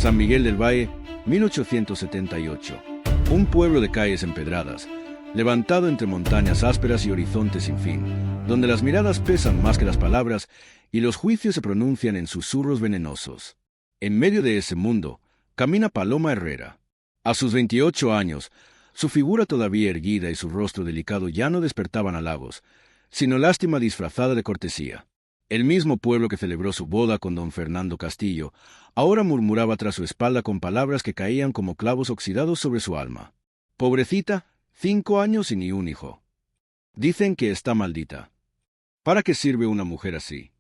San Miguel del Valle, 1878. Un pueblo de calles empedradas, levantado entre montañas ásperas y horizontes sin fin, donde las miradas pesan más que las palabras y los juicios se pronuncian en susurros venenosos. En medio de ese mundo, camina Paloma Herrera. A sus 28 años, su figura todavía erguida y su rostro delicado ya no despertaban halagos, sino lástima disfrazada de cortesía. El mismo pueblo que celebró su boda con don Fernando Castillo, ahora murmuraba tras su espalda con palabras que caían como clavos oxidados sobre su alma. Pobrecita, 5 años y ni un hijo. Dicen que está maldita. ¿Para qué sirve una mujer así?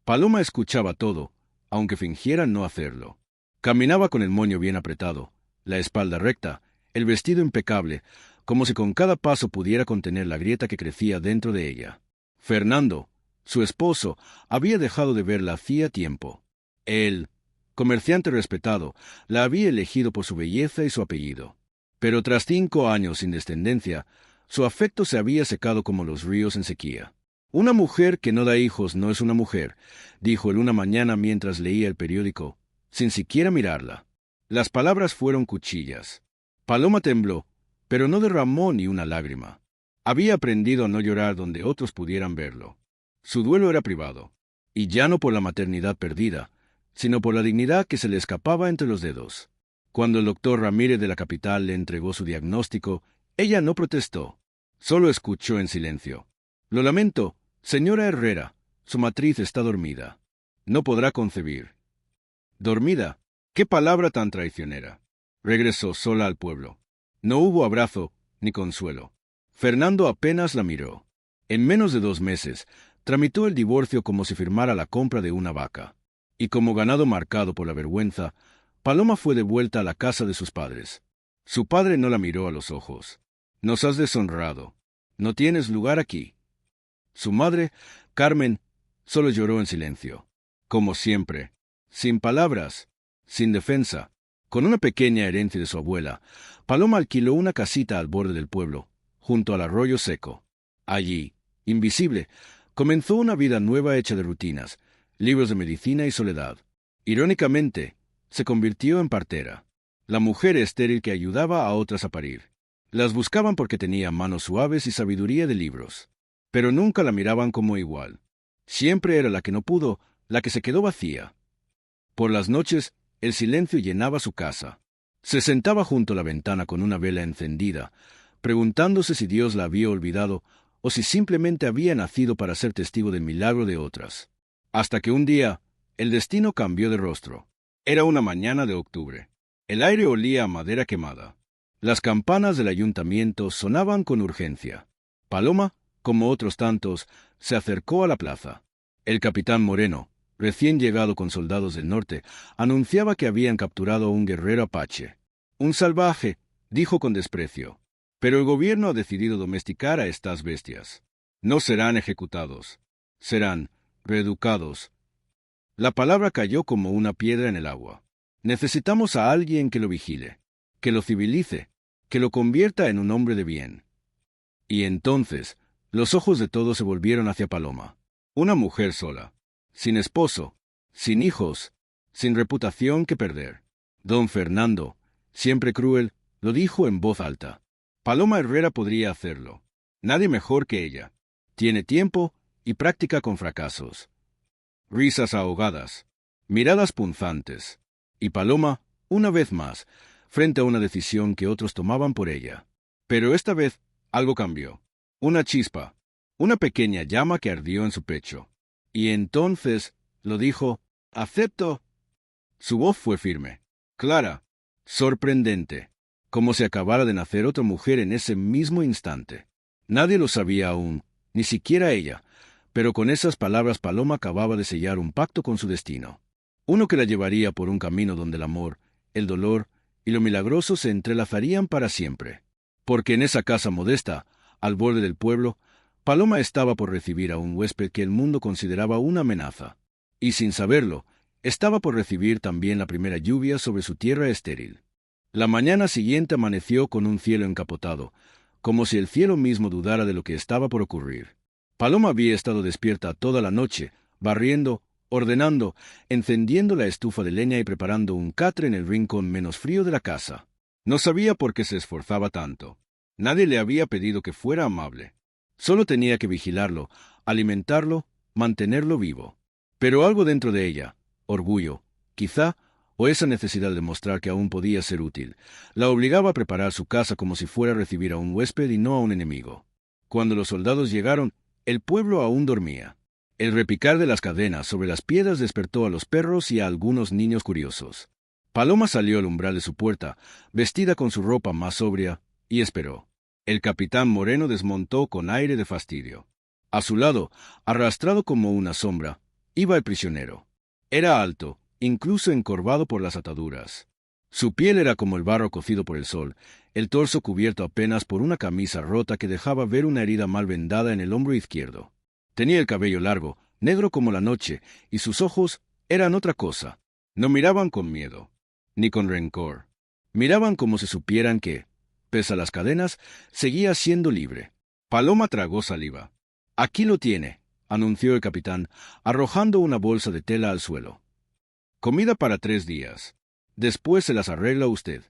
Paloma escuchaba todo, aunque fingiera no hacerlo. Caminaba con el moño bien apretado, la espalda recta, el vestido impecable, como si con cada paso pudiera contener la grieta que crecía dentro de ella. Fernando, su esposo, había dejado de verla hacía tiempo. Él, comerciante respetado, la había elegido por su belleza y su apellido. Pero tras 5 años sin descendencia, su afecto se había secado como los ríos en sequía. «Una mujer que no da hijos no es una mujer», dijo él una mañana mientras leía el periódico, sin siquiera mirarla. Las palabras fueron cuchillas. Paloma tembló, pero no derramó ni una lágrima. Había aprendido a no llorar donde otros pudieran verlo. Su duelo era privado, y ya no por la maternidad perdida, sino por la dignidad que se le escapaba entre los dedos. Cuando el doctor Ramírez de la capital le entregó su diagnóstico, ella no protestó, solo escuchó en silencio. «Lo lamento, señora Herrera, su matriz está dormida. No podrá concebir». «¿Dormida? ¿Qué palabra tan traicionera?». Regresó sola al pueblo. No hubo abrazo ni consuelo. Fernando apenas la miró. En menos de 2 meses, tramitó el divorcio como si firmara la compra de una vaca. Y como ganado marcado por la vergüenza, Paloma fue devuelta a la casa de sus padres. Su padre no la miró a los ojos. «Nos has deshonrado. No tienes lugar aquí». Su madre, Carmen, solo lloró en silencio. Como siempre, sin palabras, sin defensa. Con una pequeña herencia de su abuela, Paloma alquiló una casita al borde del pueblo, junto al arroyo seco. Allí, invisible, comenzó una vida nueva hecha de rutinas, libros de medicina y soledad. Irónicamente, se convirtió en partera, la mujer estéril que ayudaba a otras a parir. Las buscaban porque tenía manos suaves y sabiduría de libros, pero nunca la miraban como igual. Siempre era la que no pudo, la que se quedó vacía. Por las noches, el silencio llenaba su casa. Se sentaba junto a la ventana con una vela encendida, preguntándose si Dios la había olvidado o si simplemente había nacido para ser testigo del milagro de otras. Hasta que un día, el destino cambió de rostro. Era una mañana de octubre. El aire olía a madera quemada. Las campanas del ayuntamiento sonaban con urgencia. Paloma, como otros tantos, se acercó a la plaza. El capitán Moreno, recién llegado con soldados del norte, anunciaba que habían capturado a un guerrero apache. «Un salvaje», dijo con desprecio. «Pero el gobierno ha decidido domesticar a estas bestias. No serán ejecutados. Serán reeducados». La palabra cayó como una piedra en el agua. Necesitamos a alguien que lo vigile, que lo civilice, que lo convierta en un hombre de bien. Y entonces, los ojos de todos se volvieron hacia Paloma. Una mujer sola, sin esposo, sin hijos, sin reputación que perder. Don Fernando, siempre cruel, lo dijo en voz alta. «Paloma Herrera podría hacerlo. Nadie mejor que ella. Tiene tiempo y práctica con fracasos». Risas ahogadas, miradas punzantes. Y Paloma, una vez más, frente a una decisión que otros tomaban por ella. Pero esta vez algo cambió. Una chispa, una pequeña llama que ardió en su pecho. Y entonces lo dijo: «Acepto». Su voz fue firme, clara, sorprendente, como si acabara de nacer otra mujer en ese mismo instante. Nadie lo sabía aún, ni siquiera ella, pero con esas palabras Paloma acababa de sellar un pacto con su destino. Uno que la llevaría por un camino donde el amor, el dolor y lo milagroso se entrelazarían para siempre. Porque en esa casa modesta, al borde del pueblo, Paloma estaba por recibir a un huésped que el mundo consideraba una amenaza. Y sin saberlo, estaba por recibir también la primera lluvia sobre su tierra estéril. La mañana siguiente amaneció con un cielo encapotado, como si el cielo mismo dudara de lo que estaba por ocurrir. Paloma había estado despierta toda la noche, barriendo, ordenando, encendiendo la estufa de leña y preparando un catre en el rincón menos frío de la casa. No sabía por qué se esforzaba tanto. Nadie le había pedido que fuera amable. Solo tenía que vigilarlo, alimentarlo, mantenerlo vivo. Pero algo dentro de ella, orgullo, quizá, o esa necesidad de mostrar que aún podía ser útil, la obligaba a preparar su casa como si fuera a recibir a un huésped y no a un enemigo. Cuando los soldados llegaron, el pueblo aún dormía. El repicar de las cadenas sobre las piedras despertó a los perros y a algunos niños curiosos. Paloma salió al umbral de su puerta, vestida con su ropa más sobria, y esperó. El capitán Moreno desmontó con aire de fastidio. A su lado, arrastrado como una sombra, iba el prisionero. Era alto, incluso encorvado por las ataduras. Su piel era como el barro cocido por el sol, el torso cubierto apenas por una camisa rota que dejaba ver una herida mal vendada en el hombro izquierdo. Tenía el cabello largo, negro como la noche, y sus ojos eran otra cosa. No miraban con miedo, ni con rencor. Miraban como si supieran que, pese a las cadenas, seguía siendo libre. Paloma tragó saliva. «Aquí lo tiene», anunció el capitán, arrojando una bolsa de tela al suelo. «Comida para 3 días. Después se las arregla usted.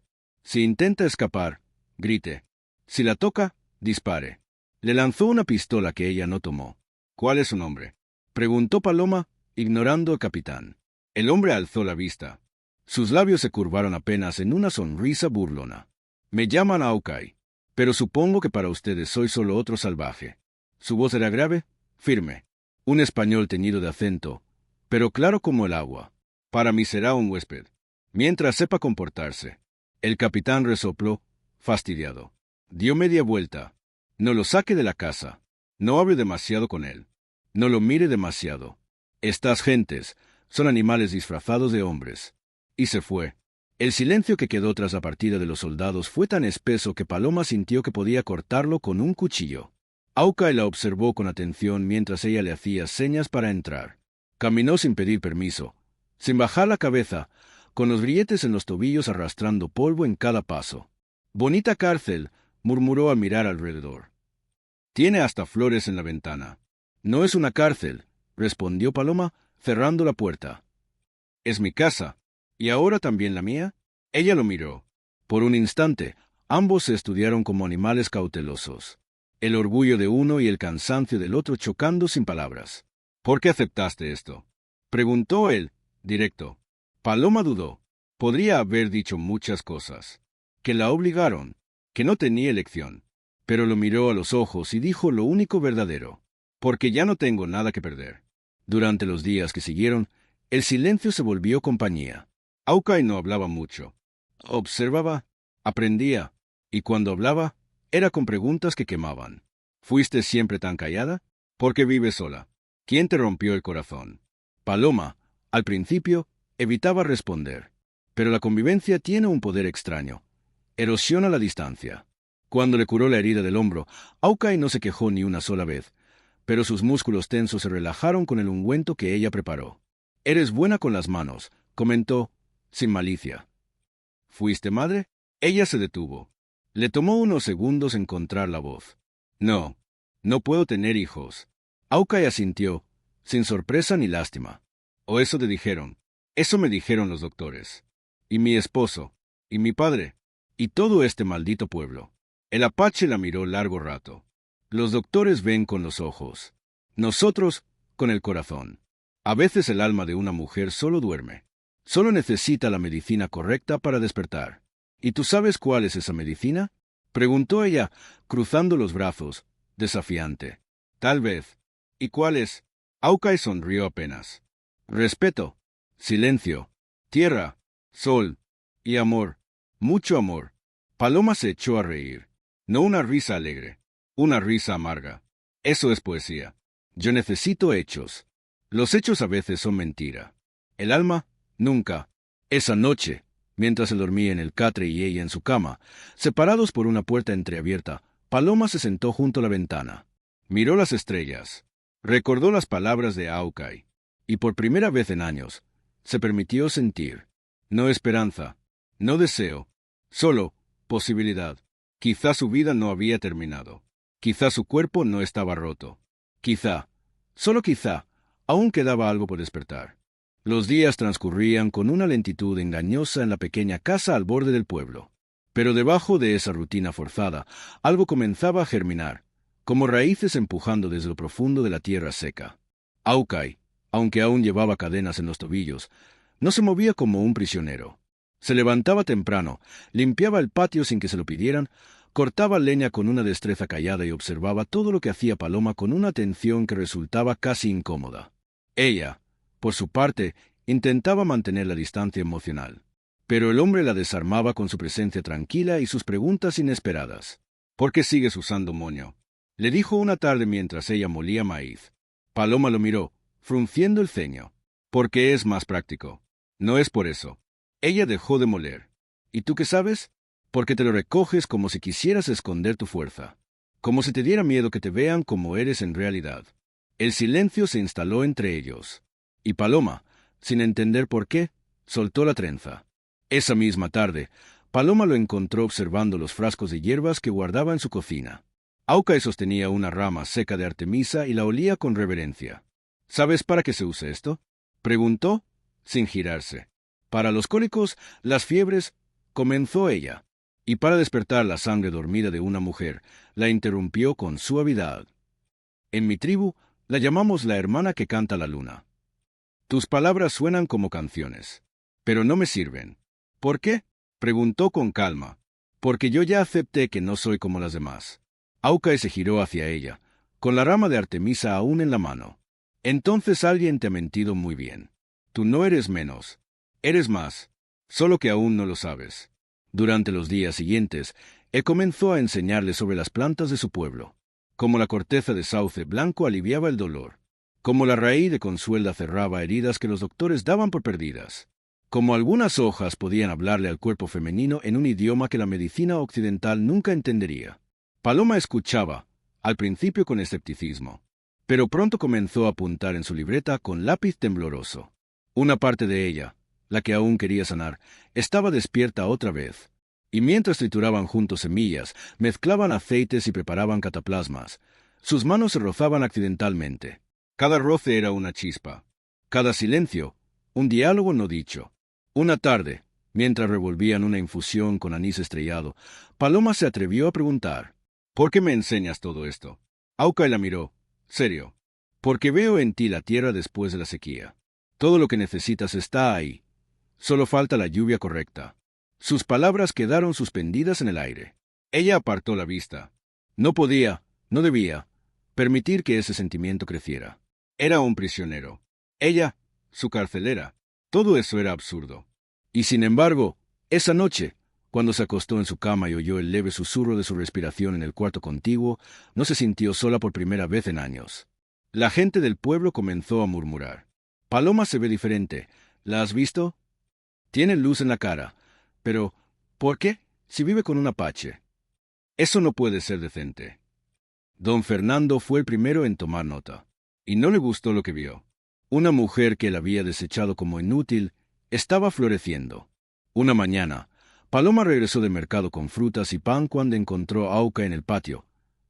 Si intenta escapar, grite. Si la toca, dispare». Le lanzó una pistola que ella no tomó. «¿Cuál es su nombre?», preguntó Paloma, ignorando al capitán. El hombre alzó la vista. Sus labios se curvaron apenas en una sonrisa burlona. «Me llaman Hawkeye, pero supongo que para ustedes soy solo otro salvaje». Su voz era grave, firme, un español teñido de acento, pero claro como el agua. «Para mí será un huésped, mientras sepa comportarse». El capitán resopló, fastidiado. Dio media vuelta. «No lo saque de la casa. No hable demasiado con él. No lo mire demasiado. Estas gentes son animales disfrazados de hombres». Y se fue. El silencio que quedó tras la partida de los soldados fue tan espeso que Paloma sintió que podía cortarlo con un cuchillo. Hawkeye la observó con atención mientras ella le hacía señas para entrar. Caminó sin pedir permiso, sin bajar la cabeza, con los grilletes en los tobillos arrastrando polvo en cada paso. «Bonita cárcel», murmuró al mirar alrededor. «Tiene hasta flores en la ventana». «No es una cárcel», respondió Paloma, cerrando la puerta. «Es mi casa. ¿Y ahora también la mía?». Ella lo miró. Por un instante, ambos se estudiaron como animales cautelosos. El orgullo de uno y el cansancio del otro chocando sin palabras. «¿Por qué aceptaste esto?», preguntó él, directo. Paloma dudó. Podría haber dicho muchas cosas. Que la obligaron, que no tenía elección. Pero lo miró a los ojos y dijo lo único verdadero. «Porque ya no tengo nada que perder». Durante los días que siguieron, el silencio se volvió compañía. Hawkeye no hablaba mucho. Observaba, aprendía, y cuando hablaba, era con preguntas que quemaban. «¿Fuiste siempre tan callada? ¿Por qué vives sola? ¿Quién te rompió el corazón?». Paloma, al principio, evitaba responder. Pero la convivencia tiene un poder extraño. Erosiona la distancia. Cuando le curó la herida del hombro, Hawkeye no se quejó ni una sola vez, pero sus músculos tensos se relajaron con el ungüento que ella preparó. «Eres buena con las manos», comentó, sin malicia. «¿Fuiste madre?». Ella se detuvo. Le tomó unos segundos encontrar la voz. «No, no puedo tener hijos». Hawkeye asintió, sin sorpresa ni lástima. «¿O eso te dijeron?». «Eso me dijeron los doctores. Y mi esposo, y mi padre, y todo este maldito pueblo». El apache la miró largo rato. «Los doctores ven con los ojos. Nosotros, con el corazón. A veces el alma de una mujer solo duerme. Solo necesita la medicina correcta para despertar». «¿Y tú sabes cuál es esa medicina?», preguntó ella, cruzando los brazos, desafiante. «Tal vez». «¿Y cuál es?». Hawkeye sonrió apenas. «Respeto, silencio, tierra, sol y amor. Mucho amor». Paloma se echó a reír. No una risa alegre, una risa amarga. «Eso es poesía. Yo necesito hechos. Los hechos a veces son mentira. El alma, nunca». Esa noche, mientras él dormía en el catre y ella en su cama, separados por una puerta entreabierta, Paloma se sentó junto a la ventana. Miró las estrellas. Recordó las palabras de Hawkeye. Y por primera vez en años, se permitió sentir. No esperanza, no deseo, solo posibilidad. Quizá su vida no había terminado. Quizá su cuerpo no estaba roto. Quizá, solo quizá, Aún quedaba algo por despertar. Los días transcurrían con una lentitud engañosa en la pequeña casa al borde del pueblo. Pero debajo de esa rutina forzada, algo comenzaba a germinar, como raíces empujando desde lo profundo de la tierra seca. Hawkeye, aunque aún llevaba cadenas en los tobillos, no se movía como un prisionero. Se levantaba temprano, limpiaba el patio sin que se lo pidieran, cortaba leña con una destreza callada y observaba todo lo que hacía Paloma con una atención que resultaba casi incómoda. Ella, por su parte, intentaba mantener la distancia emocional. Pero el hombre la desarmaba con su presencia tranquila y sus preguntas inesperadas. «¿Por qué sigues usando moño?», le dijo una tarde mientras ella molía maíz. Paloma lo miró, frunciendo el ceño. «Porque es más práctico. No es por eso». Ella dejó de moler. «¿Y tú qué sabes?». «Porque te lo recoges como si quisieras esconder tu fuerza. Como si te diera miedo que te vean como eres en realidad». El silencio se instaló entre ellos. Y Paloma, sin entender por qué, soltó la trenza. Esa misma tarde, Paloma lo encontró observando los frascos de hierbas que guardaba en su cocina. Hawkeye sostenía una rama seca de artemisa y la olía con reverencia. «¿Sabes para qué se usa esto?», preguntó, sin girarse. «Para los cólicos, las fiebres», comenzó ella. Y para despertar la sangre dormida de una mujer, la interrumpió con suavidad. «En mi tribu, la llamamos la hermana que canta la luna. Tus palabras suenan como canciones, pero no me sirven». «¿Por qué?», preguntó con calma. «Porque yo ya acepté que no soy como las demás». Hawkeye se giró hacia ella, con la rama de artemisa aún en la mano. «Entonces alguien te ha mentido muy bien. Tú no eres menos. Eres más. Solo que aún no lo sabes». Durante los días siguientes, él comenzó a enseñarle sobre las plantas de su pueblo. Como la corteza de sauce blanco aliviaba el dolor. Como la raíz de consuelda cerraba heridas que los doctores daban por perdidas. Como algunas hojas podían hablarle al cuerpo femenino en un idioma que la medicina occidental nunca entendería. Paloma escuchaba, al principio con escepticismo, pero pronto comenzó a apuntar en su libreta con lápiz tembloroso. Una parte de ella, la que aún quería sanar, estaba despierta otra vez. Y mientras trituraban juntos semillas, mezclaban aceites y preparaban cataplasmas, sus manos se rozaban accidentalmente. Cada roce era una chispa. Cada silencio, un diálogo no dicho. Una tarde, mientras revolvían una infusión con anís estrellado, Paloma se atrevió a preguntar: «¿Por qué me enseñas todo esto?». Hawkeye la miró. «Serio. Porque veo en ti la tierra después de la sequía. Todo lo que necesitas está ahí. Solo falta la lluvia correcta». Sus palabras quedaron suspendidas en el aire. Ella apartó la vista. No podía, no debía, permitir que ese sentimiento creciera. Era un prisionero. Ella, su carcelera. Todo eso era absurdo. Y sin embargo, esa noche, cuando se acostó en su cama y oyó el leve susurro de su respiración en el cuarto contiguo, no se sintió sola por primera vez en años. La gente del pueblo comenzó a murmurar: «Paloma se ve diferente. ¿La has visto? Tiene luz en la cara. Pero, ¿por qué? Si vive con un apache. Eso no puede ser decente». Don Fernando fue el primero en tomar nota. Y no le gustó lo que vio. Una mujer que él había desechado como inútil estaba floreciendo. Una mañana, Paloma regresó del mercado con frutas y pan cuando encontró a Hawkeye en el patio,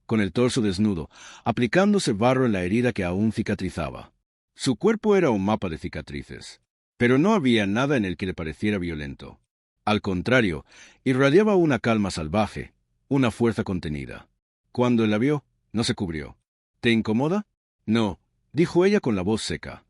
con el torso desnudo, aplicándose barro en la herida que aún cicatrizaba. Su cuerpo era un mapa de cicatrices, pero no había nada en el que le pareciera violento. Al contrario, irradiaba una calma salvaje, una fuerza contenida. Cuando él la vio, no se cubrió. «¿Te incomoda?». «No», dijo ella con la voz seca.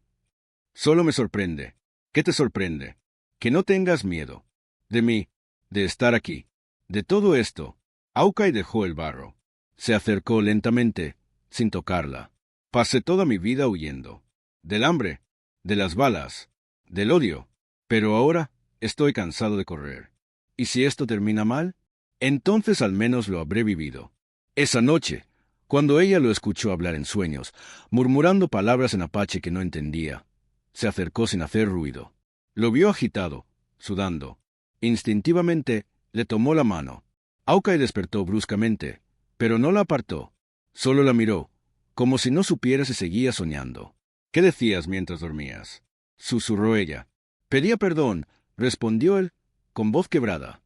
«Solo me sorprende». «¿Qué te sorprende?». «Que no tengas miedo. De mí, de estar aquí, de todo esto». Hawkeye dejó el barro. Se acercó lentamente, sin tocarla. «Pasé toda mi vida huyendo. Del hambre, de las balas, del odio. Pero ahora estoy cansado de correr. ¿Y si esto termina mal? Entonces al menos lo habré vivido». Esa noche, cuando ella lo escuchó hablar en sueños, murmurando palabras en apache que no entendía, se acercó sin hacer ruido. Lo vio agitado, sudando. Instintivamente, le tomó la mano. Hawkeye despertó bruscamente, pero no la apartó. Solo la miró, como si no supiera si seguía soñando. «¿Qué decías mientras dormías?», susurró ella. «Pedía perdón», respondió él, con voz quebrada.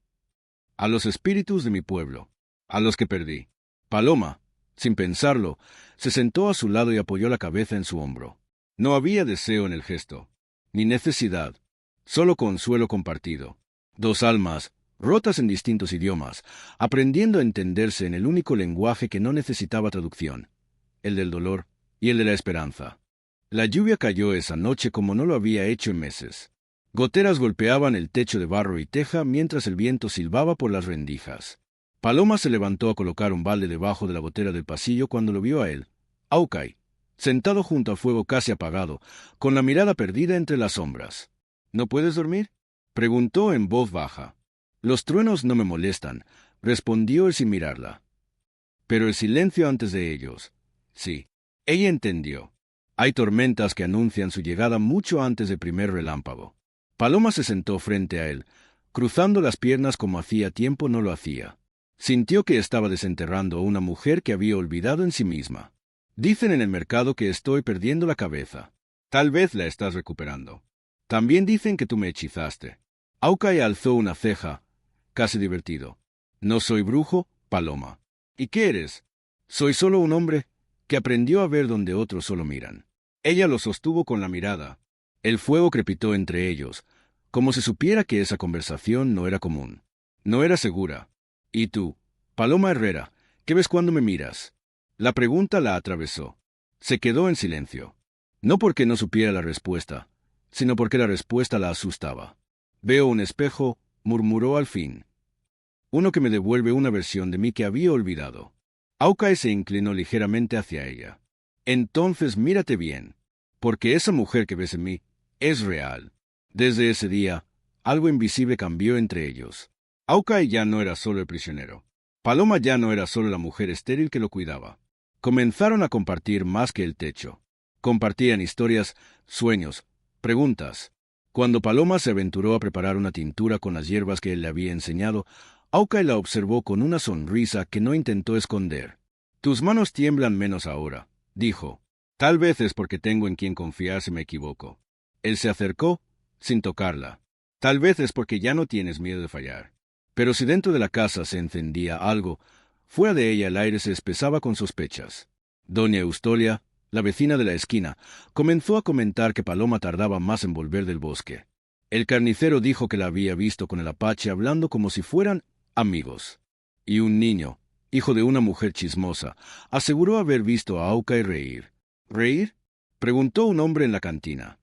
«A los espíritus de mi pueblo, a los que perdí». Paloma, sin pensarlo, se sentó a su lado y apoyó la cabeza en su hombro. No había deseo en el gesto, ni necesidad, solo consuelo compartido. Dos almas, rotas en distintos idiomas, aprendiendo a entenderse en el único lenguaje que no necesitaba traducción, el del dolor y el de la esperanza. La lluvia cayó esa noche como no lo había hecho en meses. Goteras golpeaban el techo de barro y teja mientras el viento silbaba por las rendijas. Paloma se levantó a colocar un balde debajo de la gotera del pasillo cuando lo vio a él, Hawkeye, sentado junto al fuego casi apagado, con la mirada perdida entre las sombras. ¿No puedes dormir?, preguntó en voz baja. Los truenos no me molestan, respondió él sin mirarla. Pero el silencio antes de ellos. Sí, ella entendió. Hay tormentas que anuncian su llegada mucho antes del primer relámpago. Paloma se sentó frente a él, cruzando las piernas como hacía tiempo no lo hacía. Sintió que estaba desenterrando a una mujer que había olvidado en sí misma. Dicen en el mercado que estoy perdiendo la cabeza. Tal vez la estás recuperando. También dicen que tú me hechizaste. Hawkeye alzó una ceja, casi divertido. No soy brujo, Paloma. ¿Y qué eres? Soy solo un hombre que aprendió a ver donde otros solo miran. Ella lo sostuvo con la mirada. El fuego crepitó entre ellos, como si supiera que esa conversación no era común. No era segura. ¿Y tú, Paloma Herrera, qué ves cuando me miras? La pregunta la atravesó. Se quedó en silencio. No porque no supiera la respuesta, sino porque la respuesta la asustaba. Veo un espejo, murmuró al fin. Uno que me devuelve una versión de mí que había olvidado. Hawkeye se inclinó ligeramente hacia ella. Entonces mírate bien, porque esa mujer que ves en mí es real. Desde ese día, algo invisible cambió entre ellos. Hawkeye ya no era solo el prisionero. Paloma ya no era solo la mujer estéril que lo cuidaba. Comenzaron a compartir más que el techo. Compartían historias, sueños, preguntas. Cuando Paloma se aventuró a preparar una tintura con las hierbas que él le había enseñado, Hawkeye la observó con una sonrisa que no intentó esconder. «Tus manos tiemblan menos ahora», dijo. «Tal vez es porque tengo en quien confiar si me equivoco». Él se acercó, sin tocarla. «Tal vez es porque ya no tienes miedo de fallar». Pero si dentro de la casa se encendía algo, fuera de ella el aire se espesaba con sospechas. Doña Eustolia, la vecina de la esquina, comenzó a comentar que Paloma tardaba más en volver del bosque. El carnicero dijo que la había visto con el apache hablando como si fueran amigos. Y un niño, hijo de una mujer chismosa, aseguró haber visto a Hawkeye reír. ¿Reír?, preguntó un hombre en la cantina.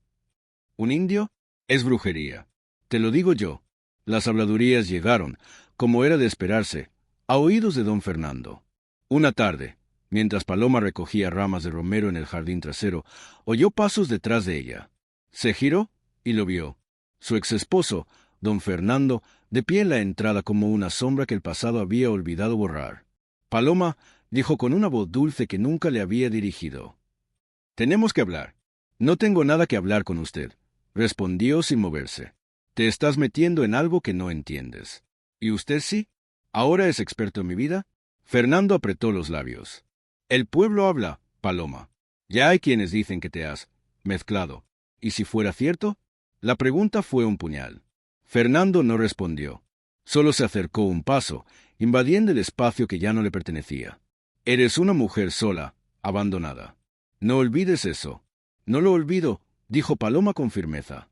¿Un indio? Es brujería. Te lo digo yo. Las habladurías llegaron, como era de esperarse, a oídos de don Fernando. Una tarde, mientras Paloma recogía ramas de romero en el jardín trasero, oyó pasos detrás de ella. Se giró y lo vio. Su exesposo, don Fernando, de pie en la entrada como una sombra que el pasado había olvidado borrar. Paloma dijo con una voz dulce que nunca le había dirigido. «Tenemos que hablar». «No tengo nada que hablar con usted», respondió sin moverse. «Te estás metiendo en algo que no entiendes». «¿Y usted sí? ¿Ahora es experto en mi vida?» Fernando apretó los labios. «El pueblo habla, Paloma. Ya hay quienes dicen que te has mezclado. ¿Y si fuera cierto?» La pregunta fue un puñal. Fernando no respondió. Solo se acercó un paso, invadiendo el espacio que ya no le pertenecía. «Eres una mujer sola, abandonada. No olvides eso». «No lo olvido», dijo Paloma con firmeza.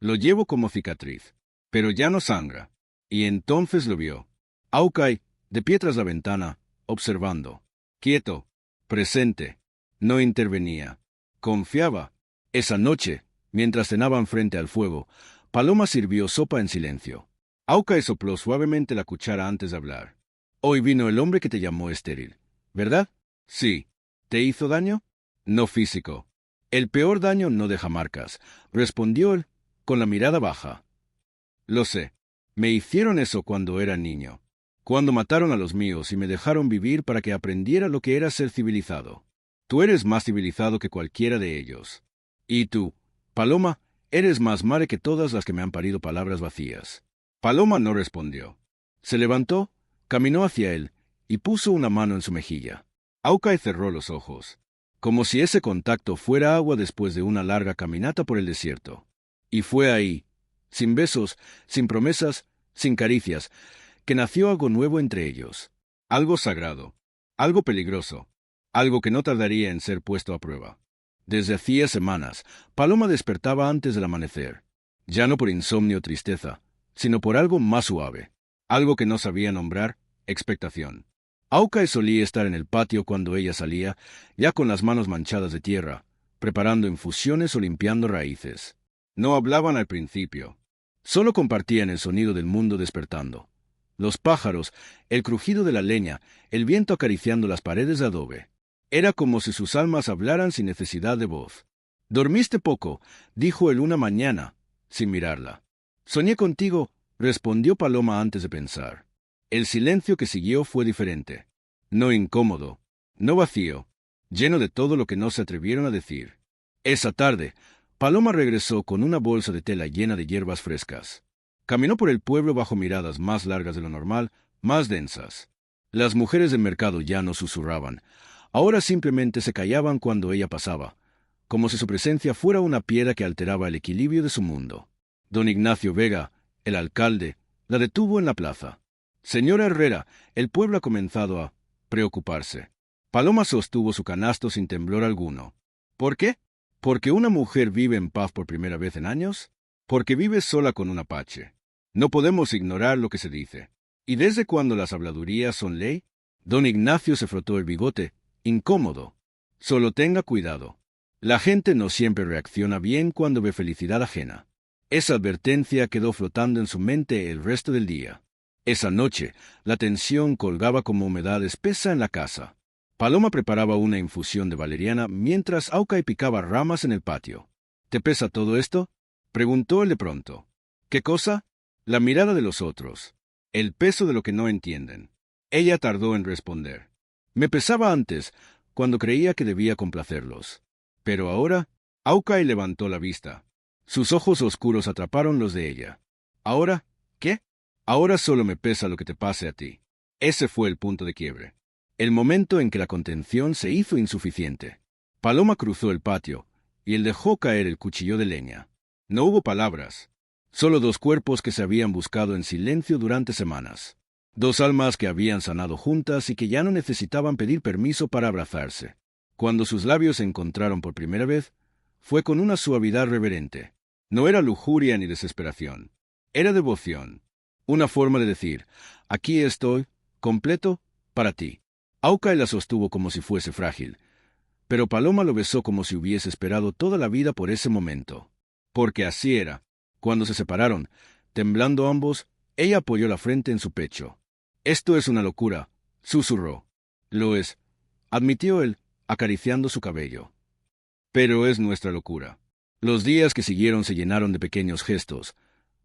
«Lo llevo como cicatriz, pero ya no sangra». Y entonces lo vio. Hawkeye, de pie tras la ventana, observando. Quieto, presente. No intervenía. Confiaba. Esa noche, mientras cenaban frente al fuego, Paloma sirvió sopa en silencio. Hawkeye sopló suavemente la cuchara antes de hablar. «Hoy vino el hombre que te llamó estéril, ¿verdad?» «Sí». «¿Te hizo daño?» «No físico». «El peor daño no deja marcas», respondió él, con la mirada baja. «Lo sé. Me hicieron eso cuando era niño. Cuando mataron a los míos y me dejaron vivir para que aprendiera lo que era ser civilizado. Tú eres más civilizado que cualquiera de ellos. Y tú, Paloma, eres más madre que todas las que me han parido palabras vacías». Paloma no respondió. Se levantó, caminó hacia él y puso una mano en su mejilla. Hawkeye cerró los ojos, como si ese contacto fuera agua después de una larga caminata por el desierto. Y fue ahí, sin besos, sin promesas, sin caricias, que nació algo nuevo entre ellos. Algo sagrado, algo peligroso, algo que no tardaría en ser puesto a prueba. Desde hacía semanas, Paloma despertaba antes del amanecer, ya no por insomnio o tristeza, sino por algo más suave, algo que no sabía nombrar, expectación. Hawkeye solía estar en el patio cuando ella salía, ya con las manos manchadas de tierra, preparando infusiones o limpiando raíces. No hablaban al principio. Solo compartían el sonido del mundo despertando. Los pájaros, el crujido de la leña, el viento acariciando las paredes de adobe. Era como si sus almas hablaran sin necesidad de voz. «¿Dormiste poco?», dijo él una mañana, sin mirarla. «Soñé contigo», respondió Paloma antes de pensar. El silencio que siguió fue diferente. No incómodo, no vacío, lleno de todo lo que no se atrevieron a decir. Esa tarde, Paloma regresó con una bolsa de tela llena de hierbas frescas. Caminó por el pueblo bajo miradas más largas de lo normal, más densas. Las mujeres del mercado ya no susurraban. Ahora simplemente se callaban cuando ella pasaba, como si su presencia fuera una piedra que alteraba el equilibrio de su mundo. Don Ignacio Vega, el alcalde, la detuvo en la plaza. «Señora Herrera, el pueblo ha comenzado a preocuparse». Paloma sostuvo su canasto sin temblor alguno. «¿Por qué? ¿Porque una mujer vive en paz por primera vez en años? Porque vive sola con un apache. No podemos ignorar lo que se dice. ¿Y desde cuándo las habladurías son ley?» Don Ignacio se frotó el bigote, incómodo. «Solo tenga cuidado. La gente no siempre reacciona bien cuando ve felicidad ajena». Esa advertencia quedó flotando en su mente el resto del día. Esa noche, la tensión colgaba como humedad espesa en la casa. Paloma preparaba una infusión de valeriana mientras Hawkeye picaba ramas en el patio. «¿Te pesa todo esto?», preguntó él de pronto. «¿Qué cosa?». «La mirada de los otros. El peso de lo que no entienden». Ella tardó en responder. «Me pesaba antes, cuando creía que debía complacerlos. Pero ahora…». Hawkeye levantó la vista. Sus ojos oscuros atraparon los de ella. «¿Ahora qué?». «Ahora solo me pesa lo que te pase a ti». Ese fue el punto de quiebre. El momento en que la contención se hizo insuficiente. Paloma cruzó el patio, y él dejó caer el cuchillo de leña. No hubo palabras. Solo dos cuerpos que se habían buscado en silencio durante semanas. Dos almas que habían sanado juntas y que ya no necesitaban pedir permiso para abrazarse. Cuando sus labios se encontraron por primera vez, fue con una suavidad reverente. No era lujuria ni desesperación. Era devoción. Una forma de decir, «Aquí estoy, completo, para ti». Hawkeye la sostuvo como si fuese frágil, pero Paloma lo besó como si hubiese esperado toda la vida por ese momento. Porque así era. Cuando se separaron, temblando ambos, ella apoyó la frente en su pecho. «Esto es una locura», susurró. «Lo es», admitió él, acariciando su cabello. «Pero es nuestra locura». Los días que siguieron se llenaron de pequeños gestos,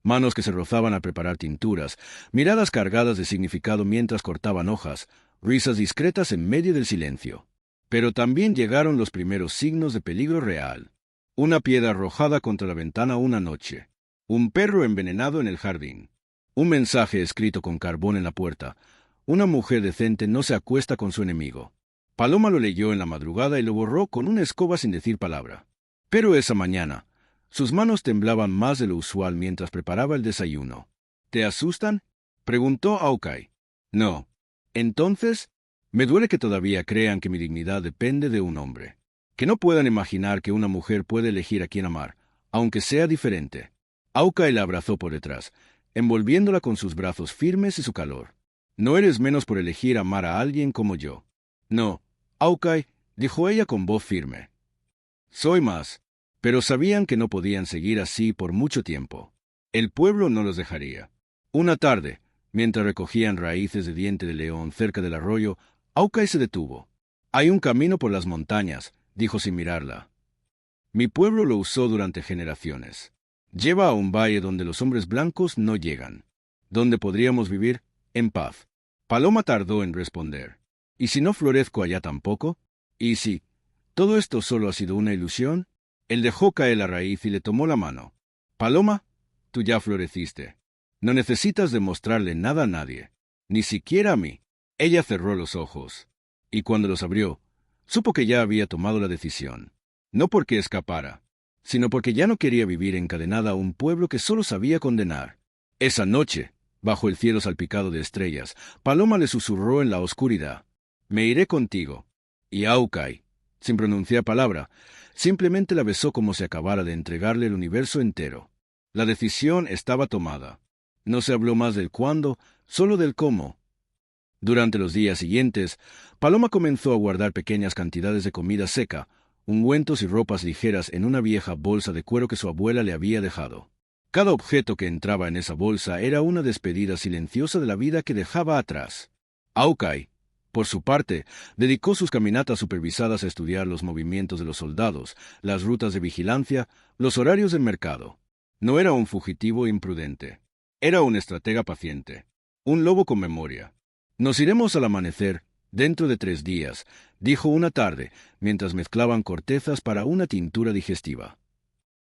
manos que se rozaban al preparar tinturas, miradas cargadas de significado mientras cortaban hojas, risas discretas en medio del silencio. Pero también llegaron los primeros signos de peligro real. Una piedra arrojada contra la ventana una noche. Un perro envenenado en el jardín. Un mensaje escrito con carbón en la puerta. Una mujer decente no se acuesta con su enemigo. Paloma lo leyó en la madrugada y lo borró con una escoba sin decir palabra. Pero esa mañana, sus manos temblaban más de lo usual mientras preparaba el desayuno. «¿Te asustan?», preguntó Hawkeye. «No». «Entonces, me duele que todavía crean que mi dignidad depende de un hombre. Que no puedan imaginar que una mujer puede elegir a quién amar, aunque sea diferente». Hawkeye la abrazó por detrás, envolviéndola con sus brazos firmes y su calor. «No eres menos por elegir amar a alguien como yo». «No, Hawkeye», dijo ella con voz firme. «Soy más». Pero sabían que no podían seguir así por mucho tiempo. El pueblo no los dejaría. Una tarde, mientras recogían raíces de diente de león cerca del arroyo, Hawkeye se detuvo. «Hay un camino por las montañas», dijo sin mirarla. «Mi pueblo lo usó durante generaciones. Lleva a un valle donde los hombres blancos no llegan. Donde podríamos vivir en paz». Paloma tardó en responder. «¿Y si no florezco allá tampoco? ¿Y si todo esto solo ha sido una ilusión?». Él dejó caer la raíz y le tomó la mano. «Paloma, tú ya floreciste. No necesitas demostrarle nada a nadie, ni siquiera a mí». Ella cerró los ojos, y cuando los abrió, supo que ya había tomado la decisión. No porque escapara, sino porque ya no quería vivir encadenada a un pueblo que solo sabía condenar. Esa noche, bajo el cielo salpicado de estrellas, Paloma le susurró en la oscuridad: «Me iré contigo». Y Hawkeye, sin pronunciar palabra. Simplemente la besó como si acabara de entregarle el universo entero. La decisión estaba tomada. No se habló más del cuándo, solo del cómo. Durante los días siguientes, Paloma comenzó a guardar pequeñas cantidades de comida seca, ungüentos y ropas ligeras en una vieja bolsa de cuero que su abuela le había dejado. Cada objeto que entraba en esa bolsa era una despedida silenciosa de la vida que dejaba atrás. Hawkeye, por su parte, dedicó sus caminatas supervisadas a estudiar los movimientos de los soldados, las rutas de vigilancia, los horarios del mercado. No era un fugitivo imprudente. Era un estratega paciente. Un lobo con memoria. «Nos iremos al amanecer, dentro de 3 días», dijo una tarde, mientras mezclaban cortezas para una tintura digestiva.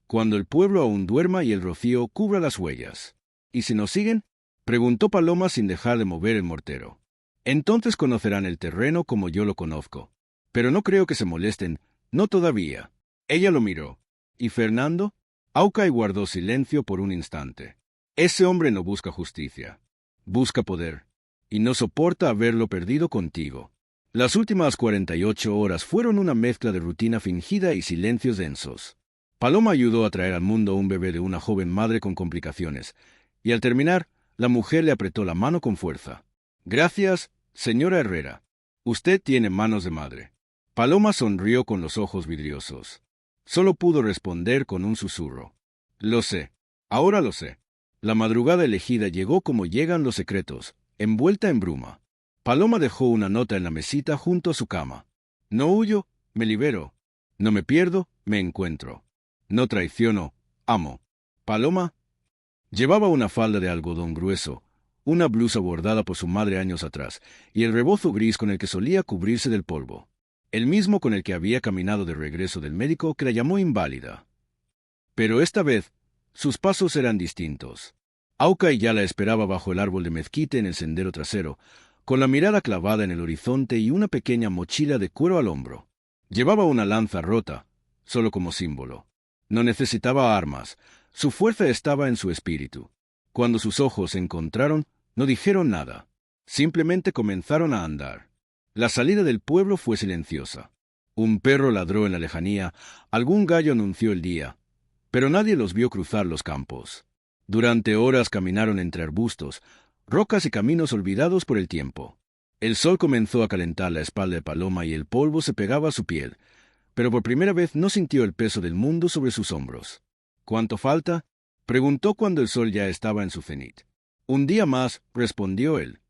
«Cuando el pueblo aún duerma y el rocío cubra las huellas». «¿Y si nos siguen?», preguntó Paloma sin dejar de mover el mortero. «Entonces conocerán el terreno como yo lo conozco. Pero no creo que se molesten, no todavía». Ella lo miró. «¿Y Fernando?». Hawkeye guardó silencio por un instante. «Ese hombre no busca justicia. Busca poder. Y no soporta haberlo perdido contigo». Las últimas 48 horas fueron una mezcla de rutina fingida y silencios densos. Paloma ayudó a traer al mundo un bebé de una joven madre con complicaciones, y al terminar, la mujer le apretó la mano con fuerza. «Gracias, señora Herrera. Usted tiene manos de madre». Paloma sonrió con los ojos vidriosos. Solo pudo responder con un susurro. «Lo sé. Ahora lo sé». La madrugada elegida llegó como llegan los secretos, envuelta en bruma. Paloma dejó una nota en la mesita junto a su cama. «No huyo, me libero. No me pierdo, me encuentro. No traiciono, amo». Paloma llevaba una falda de algodón grueso, una blusa bordada por su madre años atrás, y el rebozo gris con el que solía cubrirse del polvo. El mismo con el que había caminado de regreso del médico que la llamó inválida. Pero esta vez, sus pasos eran distintos. Hawkeye ya la esperaba bajo el árbol de mezquite en el sendero trasero, con la mirada clavada en el horizonte y una pequeña mochila de cuero al hombro. Llevaba una lanza rota, solo como símbolo. No necesitaba armas, su fuerza estaba en su espíritu. Cuando sus ojos se encontraron, no dijeron nada. Simplemente comenzaron a andar. La salida del pueblo fue silenciosa. Un perro ladró en la lejanía, algún gallo anunció el día, pero nadie los vio cruzar los campos. Durante horas caminaron entre arbustos, rocas y caminos olvidados por el tiempo. El sol comenzó a calentar la espalda de Paloma y el polvo se pegaba a su piel, pero por primera vez no sintió el peso del mundo sobre sus hombros. «¿Cuánto falta?», preguntó cuando el sol ya estaba en su cenit. «Un día más», respondió él.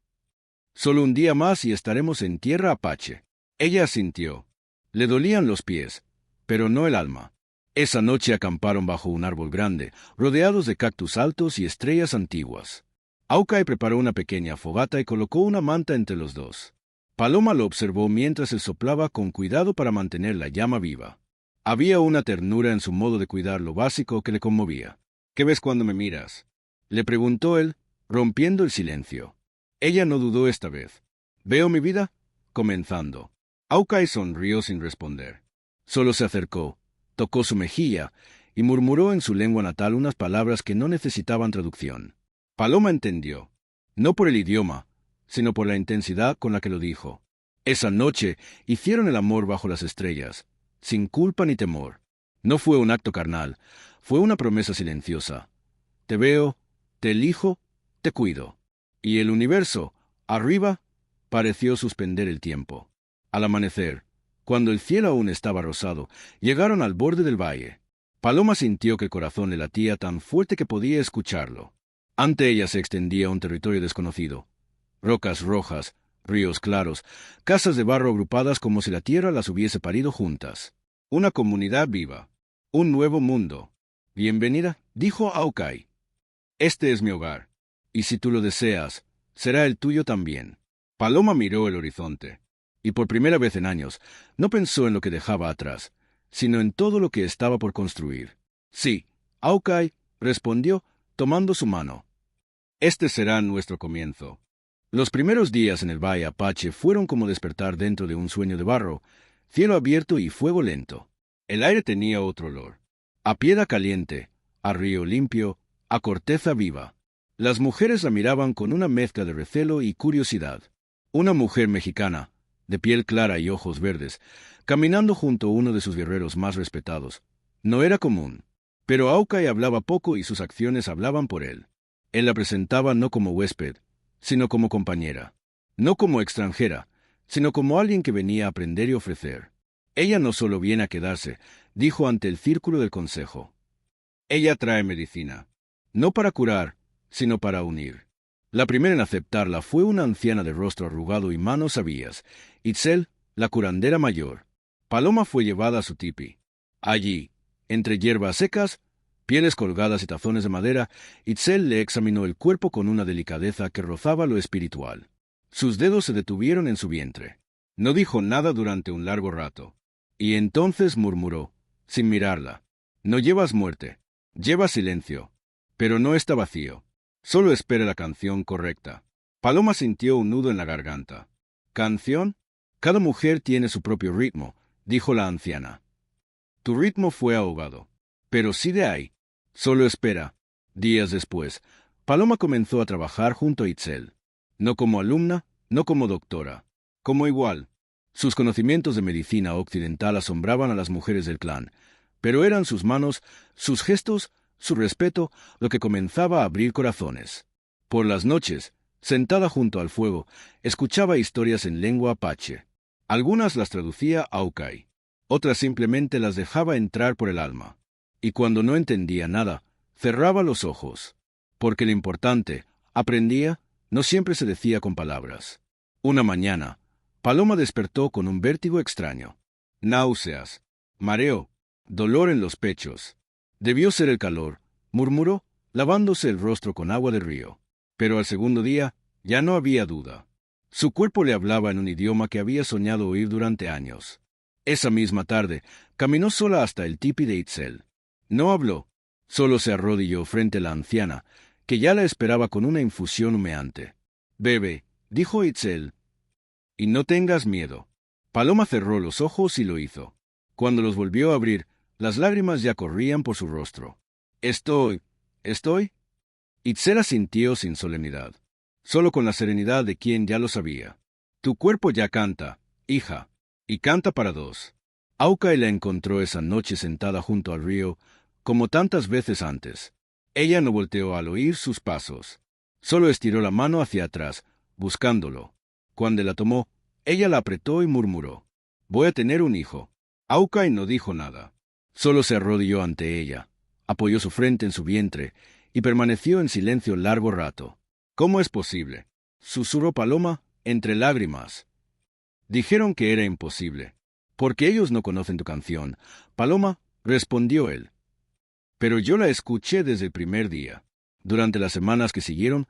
«Solo un día más y estaremos en tierra apache». Ella asintió. Le dolían los pies, pero no el alma. Esa noche acamparon bajo un árbol grande, rodeados de cactus altos y estrellas antiguas. Hawkeye preparó una pequeña fogata y colocó una manta entre los dos. Paloma lo observó mientras él soplaba con cuidado para mantener la llama viva. Había una ternura en su modo de cuidar lo básico que le conmovía. «¿Qué ves cuando me miras?», le preguntó él, rompiendo el silencio. Ella no dudó esta vez. «Veo mi vida comenzando». Hawkeye sonrió sin responder. Solo se acercó, tocó su mejilla y murmuró en su lengua natal unas palabras que no necesitaban traducción. Paloma entendió, no por el idioma, sino por la intensidad con la que lo dijo. Esa noche hicieron el amor bajo las estrellas, sin culpa ni temor. No fue un acto carnal, fue una promesa silenciosa. «Te veo, te elijo, te cuido». Y el universo, arriba, pareció suspender el tiempo. Al amanecer, cuando el cielo aún estaba rosado, llegaron al borde del valle. Paloma sintió que el corazón le latía tan fuerte que podía escucharlo. Ante ella se extendía un territorio desconocido. Rocas rojas, ríos claros, casas de barro agrupadas como si la tierra las hubiese parido juntas. Una comunidad viva. Un nuevo mundo. «Bienvenida», dijo Hawkeye. «Este es mi hogar. Y si tú lo deseas, será el tuyo también». Paloma miró el horizonte, y por primera vez en años, no pensó en lo que dejaba atrás, sino en todo lo que estaba por construir. «Sí», Hawkeye respondió, tomando su mano. «Este será nuestro comienzo». Los primeros días en el Valle Apache fueron como despertar dentro de un sueño de barro, cielo abierto y fuego lento. El aire tenía otro olor. A piedra caliente, a río limpio, a corteza viva. Las mujeres la miraban con una mezcla de recelo y curiosidad. Una mujer mexicana, de piel clara y ojos verdes, caminando junto a uno de sus guerreros más respetados. No era común, pero Hawkeye hablaba poco y sus acciones hablaban por él. Él la presentaba no como huésped, sino como compañera. No como extranjera, sino como alguien que venía a aprender y ofrecer. Ella no solo viene a quedarse, dijo ante el círculo del consejo. Ella trae medicina. No para curar, sino para unir. La primera en aceptarla fue una anciana de rostro arrugado y manos sabias, Itzel, la curandera mayor. Paloma fue llevada a su tipi. Allí, entre hierbas secas, pieles colgadas y tazones de madera, Itzel le examinó el cuerpo con una delicadeza que rozaba lo espiritual. Sus dedos se detuvieron en su vientre. No dijo nada durante un largo rato. Y entonces murmuró, sin mirarla. No llevas muerte, llevas silencio. Pero no está vacío. Solo espera la canción correcta. Paloma sintió un nudo en la garganta. ¿Canción? Cada mujer tiene su propio ritmo, dijo la anciana. Tu ritmo fue ahogado. Pero sí de ahí. Solo espera. Días después, Paloma comenzó a trabajar junto a Itzel. No como alumna, no como doctora. Como igual. Sus conocimientos de medicina occidental asombraban a las mujeres del clan, pero eran sus manos, sus gestos, su respeto, lo que comenzaba a abrir corazones. Por las noches, sentada junto al fuego, escuchaba historias en lengua apache. Algunas las traducía Hawkeye, otras simplemente las dejaba entrar por el alma. Y cuando no entendía nada, cerraba los ojos. Porque lo importante, aprendía, no siempre se decía con palabras. Una mañana, Paloma despertó con un vértigo extraño. Náuseas, mareo, dolor en los pechos. Debió ser el calor, murmuró, lavándose el rostro con agua de río. Pero al segundo día, ya no había duda. Su cuerpo le hablaba en un idioma que había soñado oír durante años. Esa misma tarde, caminó sola hasta el tipi de Itzel. No habló, solo se arrodilló frente a la anciana, que ya la esperaba con una infusión humeante. «Bebe», dijo Itzel, «y no tengas miedo». Paloma cerró los ojos y lo hizo. Cuando los volvió a abrir, las lágrimas ya corrían por su rostro. «Estoy. Itzel asintió sin solemnidad, solo con la serenidad de quien ya lo sabía. «Tu cuerpo ya canta, hija, y canta para dos». Hawkeye la encontró esa noche sentada junto al río, como tantas veces antes. Ella no volteó al oír sus pasos. Solo estiró la mano hacia atrás, buscándolo. Cuando la tomó, ella la apretó y murmuró, «Voy a tener un hijo». Hawkeye no dijo nada. Solo se arrodilló ante ella, apoyó su frente en su vientre y permaneció en silencio largo rato. «¿Cómo es posible?», susurró Paloma, entre lágrimas. Dijeron que era imposible. «Porque ellos no conocen tu canción, Paloma», respondió él. «Pero yo la escuché desde el primer día». Durante las semanas que siguieron,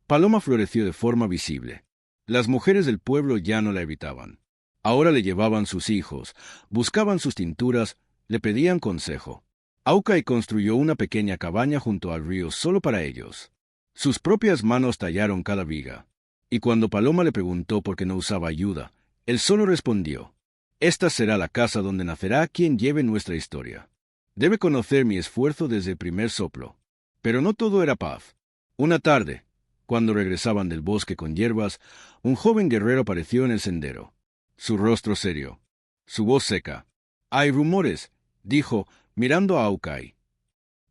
Paloma floreció de forma visible. Las mujeres del pueblo ya no la evitaban. Ahora le llevaban sus hijos, buscaban sus tinturas, le pedían consejo. Hawkeye construyó una pequeña cabaña junto al río solo para ellos. Sus propias manos tallaron cada viga. Y cuando Paloma le preguntó por qué no usaba ayuda, él solo respondió, «Esta será la casa donde nacerá quien lleve nuestra historia. Debe conocer mi esfuerzo desde el primer soplo». Pero no todo era paz. Una tarde, cuando regresaban del bosque con hierbas, un joven guerrero apareció en el sendero. Su rostro serio, su voz seca. «Hay rumores», dijo, mirando a Hawkeye.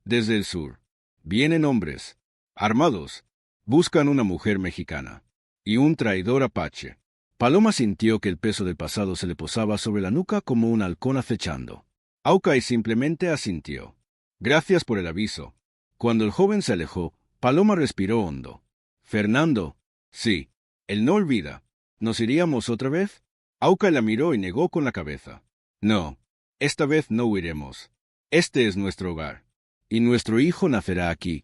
«Desde el sur. Vienen hombres, armados. Buscan una mujer mexicana. Y un traidor apache». Paloma sintió que el peso del pasado se le posaba sobre la nuca como un halcón acechando. Hawkeye simplemente asintió. «Gracias por el aviso». Cuando el joven se alejó, Paloma respiró hondo. «Fernando». «Sí. Él no olvida. ¿Nos iríamos otra vez?» Hawkeye la miró y negó con la cabeza. «No. Esta vez no huiremos. Este es nuestro hogar. Y nuestro hijo nacerá aquí,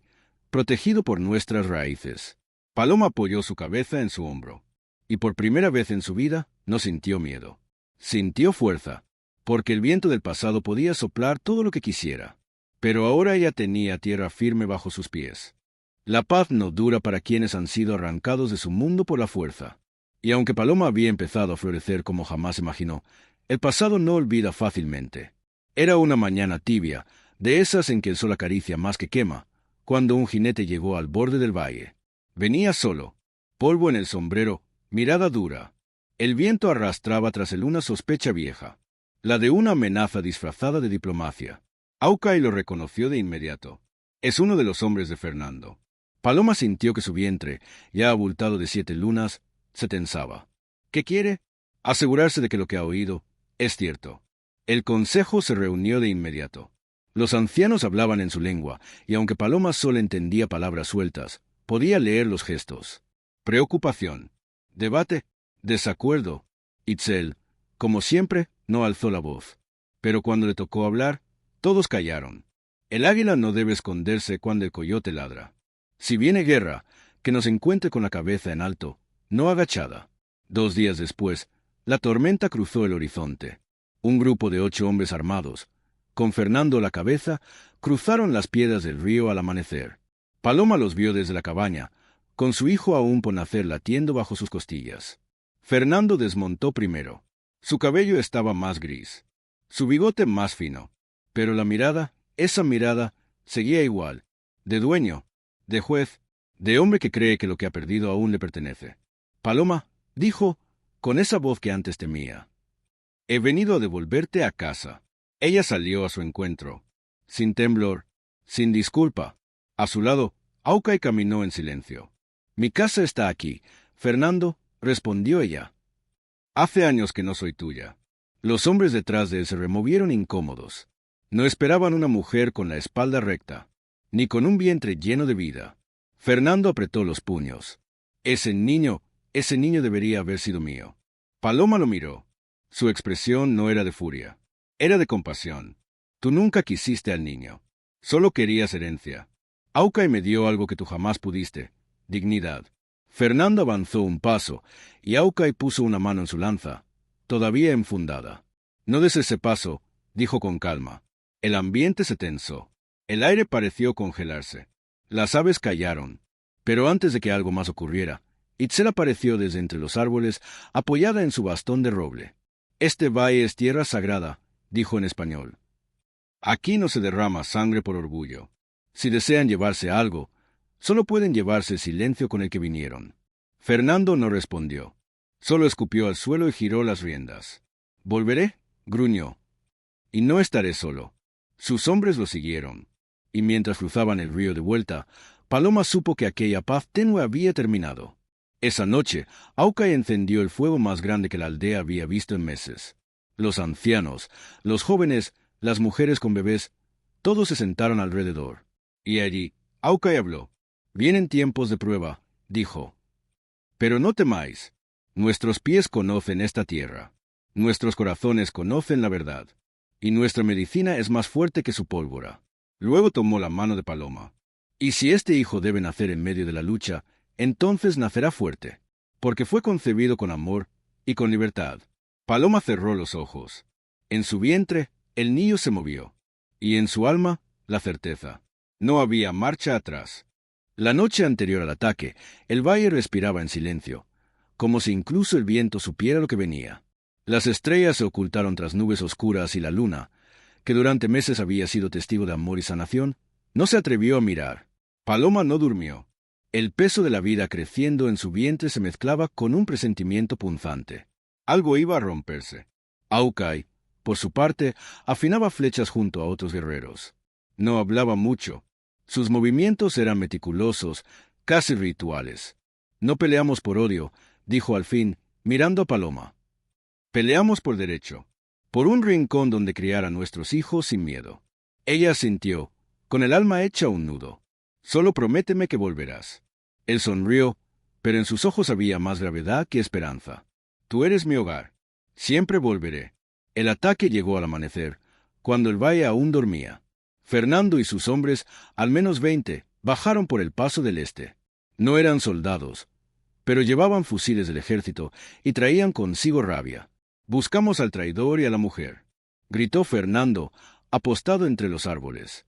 protegido por nuestras raíces». Paloma apoyó su cabeza en su hombro. Y por primera vez en su vida no sintió miedo. Sintió fuerza, porque el viento del pasado podía soplar todo lo que quisiera. Pero ahora ella tenía tierra firme bajo sus pies. La paz no dura para quienes han sido arrancados de su mundo por la fuerza. Y aunque Paloma había empezado a florecer como jamás imaginó, el pasado no olvida fácilmente. Era una mañana tibia, de esas en que el sol acaricia más que quema, cuando un jinete llegó al borde del valle. Venía solo, polvo en el sombrero, mirada dura. El viento arrastraba tras él una sospecha vieja, la de una amenaza disfrazada de diplomacia. Hawkeye lo reconoció de inmediato. Es uno de los hombres de Fernando. Paloma sintió que su vientre, ya abultado de 7 lunas, se tensaba. ¿Qué quiere? Asegurarse de que lo que ha oído es cierto. El consejo se reunió de inmediato. Los ancianos hablaban en su lengua, y aunque Paloma solo entendía palabras sueltas, podía leer los gestos. Preocupación, debate, desacuerdo. Itzel, como siempre, no alzó la voz. Pero cuando le tocó hablar, todos callaron. El águila no debe esconderse cuando el coyote ladra. Si viene guerra, que nos encuentre con la cabeza en alto, no agachada. 2 días después, la tormenta cruzó el horizonte. Un grupo de 8 hombres armados, con Fernando a la cabeza, cruzaron las piedras del río al amanecer. Paloma los vio desde la cabaña, con su hijo aún por nacer latiendo bajo sus costillas. Fernando desmontó primero. Su cabello estaba más gris, su bigote más fino, pero la mirada, esa mirada, seguía igual, de dueño, de juez, de hombre que cree que lo que ha perdido aún le pertenece. Paloma, dijo, con esa voz que antes temía. He venido a devolverte a casa. Ella salió a su encuentro, sin temblor, sin disculpa. A su lado, Hawkeye caminó en silencio. Mi casa está aquí, Fernando, respondió ella. Hace años que no soy tuya. Los hombres detrás de él se removieron incómodos. No esperaban una mujer con la espalda recta, ni con un vientre lleno de vida. Fernando apretó los puños. Ese niño debería haber sido mío. Paloma lo miró. Su expresión no era de furia, era de compasión. Tú nunca quisiste al niño. Solo querías herencia. Hawkeye me dio algo que tú jamás pudiste, dignidad. Fernando avanzó un paso, y Hawkeye puso una mano en su lanza, todavía enfundada. No des ese paso, dijo con calma. El ambiente se tensó. El aire pareció congelarse. Las aves callaron. Pero antes de que algo más ocurriera, Itzel apareció desde entre los árboles, apoyada en su bastón de roble. Este valle es tierra sagrada, dijo en español. Aquí no se derrama sangre por orgullo. Si desean llevarse algo, solo pueden llevarse el silencio con el que vinieron. Fernando no respondió. Solo escupió al suelo y giró las riendas. Volveré, gruñó. Y no estaré solo. Sus hombres lo siguieron. Y mientras cruzaban el río de vuelta, Paloma supo que aquella paz tenue había terminado. Esa noche, Hawkeye encendió el fuego más grande que la aldea había visto en meses. Los ancianos, los jóvenes, las mujeres con bebés, todos se sentaron alrededor. Y allí, Hawkeye habló. Vienen tiempos de prueba, dijo. Pero no temáis. Nuestros pies conocen esta tierra. Nuestros corazones conocen la verdad. Y nuestra medicina es más fuerte que su pólvora. Luego tomó la mano de Paloma. Y si este hijo debe nacer en medio de la lucha, entonces nacerá fuerte, porque fue concebido con amor y con libertad. Paloma cerró los ojos. En su vientre, el niño se movió, y en su alma, la certeza. No había marcha atrás. La noche anterior al ataque, el valle respiraba en silencio, como si incluso el viento supiera lo que venía. Las estrellas se ocultaron tras nubes oscuras y la luna, que durante meses había sido testigo de amor y sanación, no se atrevió a mirar. Paloma no durmió. El peso de la vida creciendo en su vientre se mezclaba con un presentimiento punzante. Algo iba a romperse. Hawkeye, por su parte, afinaba flechas junto a otros guerreros. No hablaba mucho. Sus movimientos eran meticulosos, casi rituales. No peleamos por odio, dijo al fin, mirando a Paloma. Peleamos por derecho, por un rincón donde criar a nuestros hijos sin miedo. Ella asintió, con el alma hecha un nudo. Solo prométeme que volverás. Él sonrió, pero en sus ojos había más gravedad que esperanza. Tú eres mi hogar. Siempre volveré. El ataque llegó al amanecer, cuando el valle aún dormía. Fernando y sus hombres, al menos 20, bajaron por el paso del este. No eran soldados, pero llevaban fusiles del ejército y traían consigo rabia. Buscamos al traidor y a la mujer, gritó Fernando, apostado entre los árboles.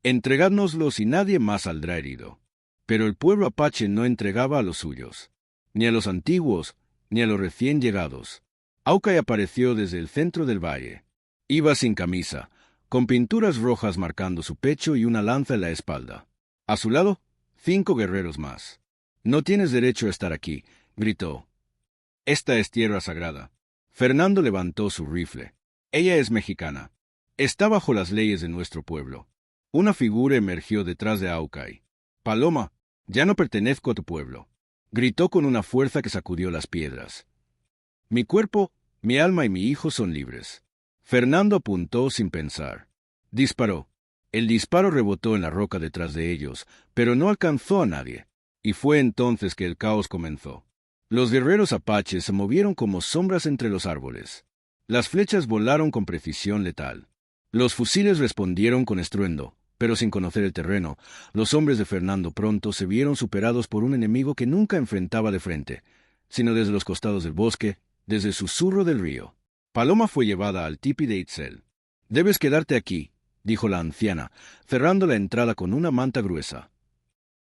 Entregádnoslos y nadie más saldrá herido. Pero el pueblo apache no entregaba a los suyos, ni a los antiguos, ni a los recién llegados. Hawkeye apareció desde el centro del valle. Iba sin camisa, con pinturas rojas marcando su pecho y una lanza en la espalda. A su lado, 5 guerreros más. No tienes derecho a estar aquí, gritó. Esta es tierra sagrada. Fernando levantó su rifle. Ella es mexicana. Está bajo las leyes de nuestro pueblo. Una figura emergió detrás de Hawkeye. Paloma, ya no pertenezco a tu pueblo. Gritó con una fuerza que sacudió las piedras. Mi cuerpo, mi alma y mi hijo son libres. Fernando apuntó sin pensar. Disparó. El disparo rebotó en la roca detrás de ellos, pero no alcanzó a nadie. Y fue entonces que el caos comenzó. Los guerreros apaches se movieron como sombras entre los árboles. Las flechas volaron con precisión letal. Los fusiles respondieron con estruendo, pero sin conocer el terreno, los hombres de Fernando pronto se vieron superados por un enemigo que nunca enfrentaba de frente, sino desde los costados del bosque, desde el susurro del río. Paloma fue llevada al tipi de Itzel. Debes quedarte aquí, dijo la anciana, cerrando la entrada con una manta gruesa.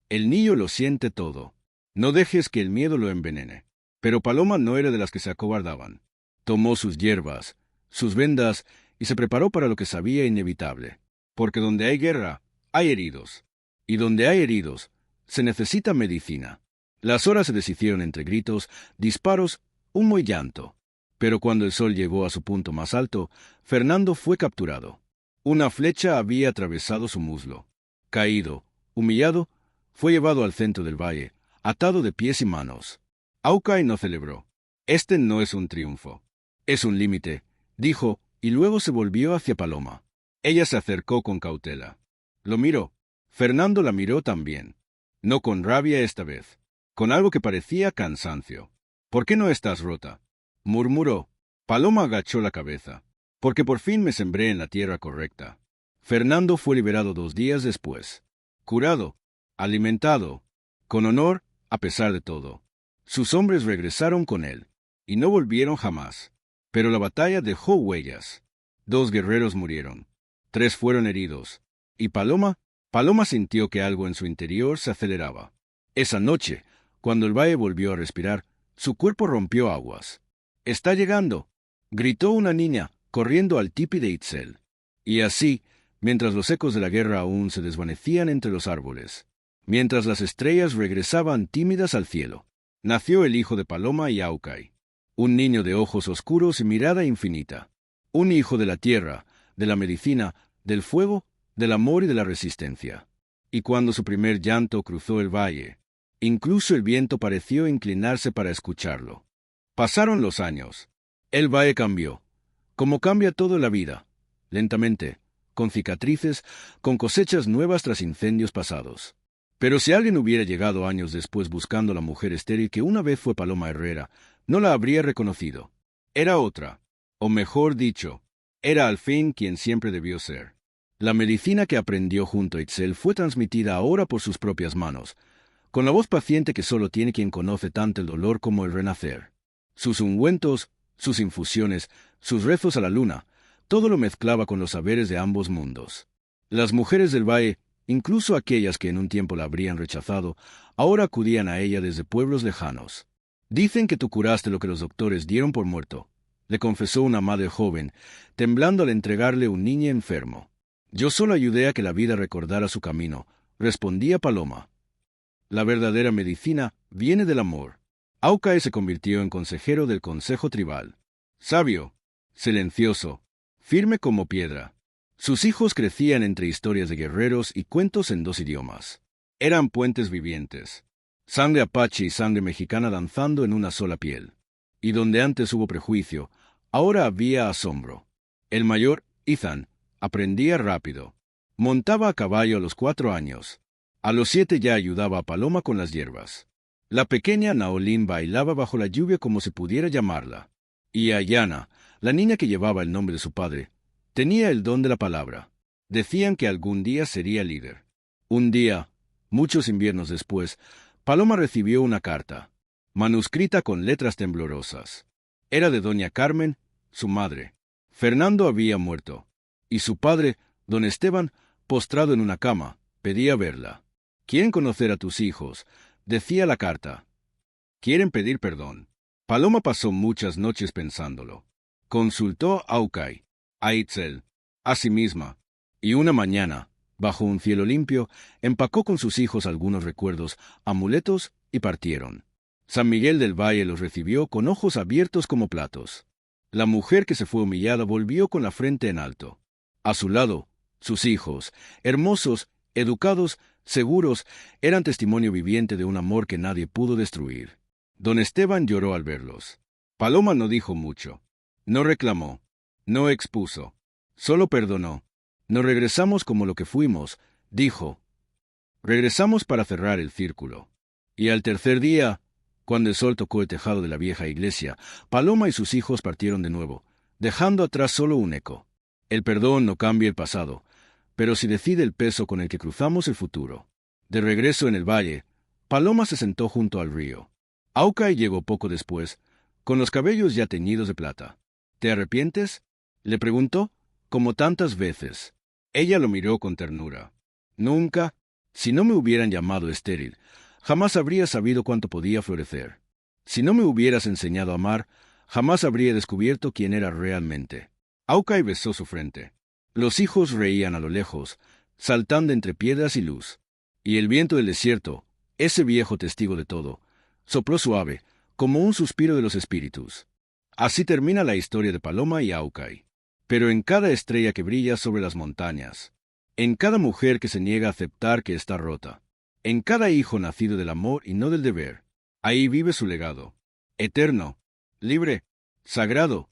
El niño lo siente todo. No dejes que el miedo lo envenene. Pero Paloma no era de las que se acobardaban. Tomó sus hierbas, sus vendas, y se preparó para lo que sabía inevitable. Porque donde hay guerra, hay heridos. Y donde hay heridos, se necesita medicina. Las horas se deshicieron entre gritos, disparos, humo y llanto. Pero cuando el sol llegó a su punto más alto, Fernando fue capturado. Una flecha había atravesado su muslo. Caído, humillado, fue llevado al centro del valle, atado de pies y manos. Hawkeye no celebró. Este no es un triunfo. Es un límite, dijo, y luego se volvió hacia Paloma. Ella se acercó con cautela. Lo miró. Fernando la miró también. No con rabia esta vez, con algo que parecía cansancio. ¿Por qué no estás rota?, murmuró. Paloma agachó la cabeza. Porque por fin me sembré en la tierra correcta. Fernando fue liberado 2 días después. Curado, alimentado, con honor, a pesar de todo. Sus hombres regresaron con él, y no volvieron jamás. Pero la batalla dejó huellas. 2 guerreros murieron. 3 fueron heridos. ¿Y Paloma? Paloma sintió que algo en su interior se aceleraba. Esa noche, cuando el valle volvió a respirar, su cuerpo rompió aguas. «¡Está llegando!», gritó una niña, corriendo al tipi de Itzel. Y así, mientras los ecos de la guerra aún se desvanecían entre los árboles, mientras las estrellas regresaban tímidas al cielo, nació el hijo de Paloma y Hawkeye. Un niño de ojos oscuros y mirada infinita. Un hijo de la tierra, de la medicina, del fuego, del amor y de la resistencia. Y cuando su primer llanto cruzó el valle, incluso el viento pareció inclinarse para escucharlo. Pasaron los años. El valle cambió. Como cambia toda la vida, lentamente, con cicatrices, con cosechas nuevas tras incendios pasados. Pero si alguien hubiera llegado años después buscando la mujer estéril que una vez fue Paloma Herrera, no la habría reconocido. Era otra, o mejor dicho, era al fin quien siempre debió ser. La medicina que aprendió junto a Itzel fue transmitida ahora por sus propias manos, con la voz paciente que solo tiene quien conoce tanto el dolor como el renacer. Sus ungüentos, sus infusiones, sus rezos a la luna, todo lo mezclaba con los saberes de ambos mundos. Las mujeres del valle, incluso aquellas que en un tiempo la habrían rechazado, ahora acudían a ella desde pueblos lejanos. «Dicen que tú curaste lo que los doctores dieron por muerto», le confesó una madre joven, temblando al entregarle un niño enfermo. «Yo solo ayudé a que la vida recordara su camino», respondía Paloma. «La verdadera medicina viene del amor». Hawkeye se convirtió en consejero del consejo tribal. Sabio, silencioso, firme como piedra. Sus hijos crecían entre historias de guerreros y cuentos en 2 idiomas. Eran puentes vivientes. Sangre apache y sangre mexicana danzando en una sola piel. Y donde antes hubo prejuicio, ahora había asombro. El mayor, Ethan, aprendía rápido. Montaba a caballo a los 4 años. A los 7 ya ayudaba a Paloma con las hierbas. La pequeña Naolín bailaba bajo la lluvia como se pudiera llamarla. Y Ayana, la niña que llevaba el nombre de su padre, tenía el don de la palabra. Decían que algún día sería líder. Un día, muchos inviernos después, Paloma recibió una carta, manuscrita con letras temblorosas. Era de doña Carmen, su madre. Fernando había muerto, y su padre, don Esteban, postrado en una cama, pedía verla. «¿Quieren conocer a tus hijos?», decía la carta. «¿Quieren pedir perdón?». Paloma pasó muchas noches pensándolo. Consultó a Hawkeye, a Itzel, a sí misma, y una mañana, bajo un cielo limpio, empacó con sus hijos algunos recuerdos, amuletos, y partieron. San Miguel del Valle los recibió con ojos abiertos como platos. La mujer que se fue humillada volvió con la frente en alto. A su lado, sus hijos, hermosos, educados, seguros, eran testimonio viviente de un amor que nadie pudo destruir. Don Esteban lloró al verlos. Paloma no dijo mucho. No reclamó. No expuso. Solo perdonó. No regresamos como lo que fuimos, dijo. Regresamos para cerrar el círculo. Y al tercer día, cuando el sol tocó el tejado de la vieja iglesia, Paloma y sus hijos partieron de nuevo, dejando atrás solo un eco. El perdón no cambia el pasado, pero sí decide el peso con el que cruzamos el futuro. De regreso en el valle, Paloma se sentó junto al río. Aucay llegó poco después, con los cabellos ya teñidos de plata. ¿Te arrepientes?, le preguntó, como tantas veces. Ella lo miró con ternura. Nunca, si no me hubieran llamado estéril, jamás habría sabido cuánto podía florecer. Si no me hubieras enseñado a amar, jamás habría descubierto quién era realmente. Aucay besó su frente. Los hijos reían a lo lejos, saltando entre piedras y luz. Y el viento del desierto, ese viejo testigo de todo, sopló suave, como un suspiro de los espíritus. Así termina la historia de Paloma y Aucay. Pero en cada estrella que brilla sobre las montañas, en cada mujer que se niega a aceptar que está rota, en cada hijo nacido del amor y no del deber, ahí vive su legado, eterno, libre, sagrado,